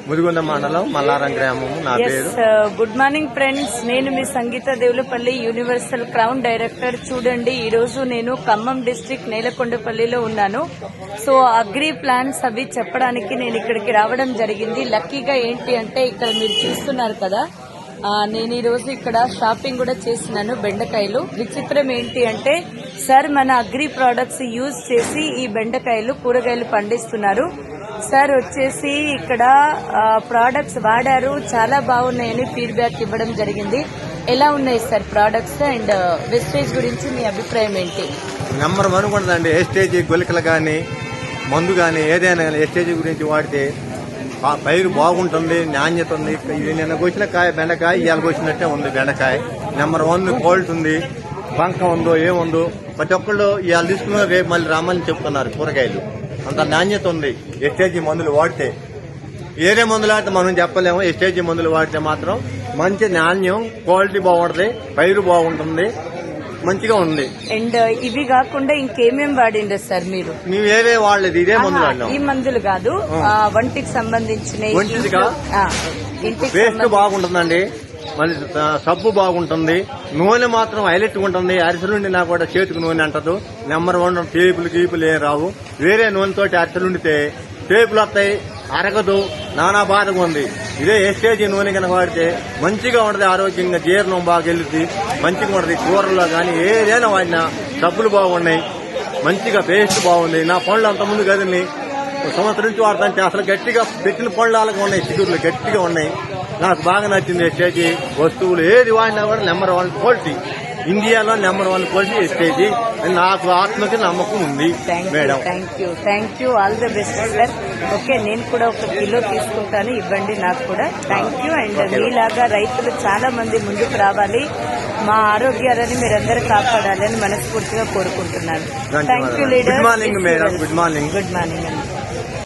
ముదిగొండ మండలం మల్లారం గ్రామం. నా పేరు. గుడ్ మార్నింగ్ ఫ్రెండ్స్, నేను మీ సంగీత దేవులపల్లి యూనివర్సల్ క్రౌన్ డైరెక్టర్. చూడండి, ఈ రోజు నేను ఖమ్మం డిస్ట్రిక్ట్ నేలకొండపల్లిలో ఉన్నాను. సో అగ్రి ప్లాన్స్ అవి చెప్పడానికి నేను ఇక్కడికి రావడం జరిగింది. లక్కీగా ఏంటి అంటే ఇక్కడ మీరు చూస్తున్నారు కదా, నేను ఈ రోజు ఇక్కడ షాపింగ్ కూడా చేసినాను. బెండకాయలు విచిత్రం ఏంటి అంటే సార్ మన అగ్రి ప్రొడక్ట్స్ యూజ్ చేసి ఈ బెండకాయలు కూరగాయలు పండిస్తున్నారు. సార్ వచ్చేసి ఇక్కడ ప్రొడక్ట్స్ వాడారు, చాలా బాగున్నాయని ఫీడ్బ్యాక్ ఇవ్వడం జరిగింది. ఎలా ఉన్నాయి సార్ ప్రొడక్ట్స్ అండ్ వెస్టేజ్ గురించి మీ అభిప్రాయం ఏంటి? నెంబర్ 1 కూడా అండి. ఎస్టేజ్ గులికలు కానీ మందు కానీ ఏదైనా ఎస్టేజ్ గురించి వాడితే పైరు బాగుంటుంది, నాణ్యత ఉంది. ఇది నిన్న కోసిన కాయ బెండకాయ ఇవాళ కోసినట్టే ఉంది బెండకాయ. నెంబర్ 1 క్వాలిటీ ఉంది. బంక ఉందో ఏముందో ప్రతి ఒక్కళ్ళు ఇవాళ తీసుకున్నారు, రేపు మళ్ళీ రామని చెప్తున్నారు. కూరగాయలు అంత నాణ్యత ఉంది. ఎస్టేజీ మందులు వాడితే వేరే మందులు ఆడితే మనం చెప్పలేము. ఎస్టేజీ మందులు వాడితే మాత్రం మంచి నాణ్యం, క్వాలిటీ బాగుంటుంది, పైరు బాగుంటుంది, మంచిగా ఉంది. అండ్ ఇవి కాకుండా ఇంకేమేం వాడిండ్రు సార్ మీరు? మేము ఏవే వాడలేదు, ఇదే మందులు వాడినాం. ఈ మందులు కాదు, వంటికి సంబంధించిన పేస్ట్ బాగుంటుందండి, మళ్ళీ సబ్బు బాగుంటుంది, నూనె మాత్రం హైలైట్ ఉంటుంది. అరిసెలుండి నాకు కూడా చేతికి నూనె అంటదు. నెంబర్ 1 టేపులు గీపులు ఏం రావు. వేరే నూనెతోటి అరిసెలుండితే టేపులు వస్తాయి, అరగదు, నానా బాధగా ఉంది. ఇదే ఎస్టేజీ నూనె కనుక వాడితే మంచిగా ఉండదు, ఆరోగ్యంగా జీర్ణం బాగా వెళ్తుంది, మంచిగా ఉండదు. కూరల్లో కానీ ఏదైనా వాడినా సబ్బులు బాగున్నాయి, మంచిగా పేస్ట్ బాగుంది. నా పనులు అంతకుముందు కదండి సంవత్సరం నుంచి వాడతాంటే అసలు గట్టిగా పెట్టిన పళ్ళలాగా ఉన్నాయి, చిగురులు గట్టిగా ఉన్నాయి. నాకు బాగా నచ్చింది ఎస్టేజీ వస్తువులు. ఏది వాడినా కూడా నెంబర్ 1 క్వాలిటీ, ఇండియాలో నెంబర్ 1 క్వాలిటీ ఎస్టేజీ. నాకు ఆత్మకి నమ్మకం ఉంది madam. Thank you all the best sir. Okay, నేను కూడా 1 కిలో తీసుకుంటాను, ఇవ్వండి నాకు కూడా. Thank you. అండ్ మీలాగా రైతులు చాలా మంది ముందుకు రావాలి, మా ఆరోగ్యాలని మీరందరూ కాపాడాలని మనస్ఫూర్తిగా కోరుకుంటున్నాను. Thank you leader. Good morning madam. Good morning. Good morning అండి.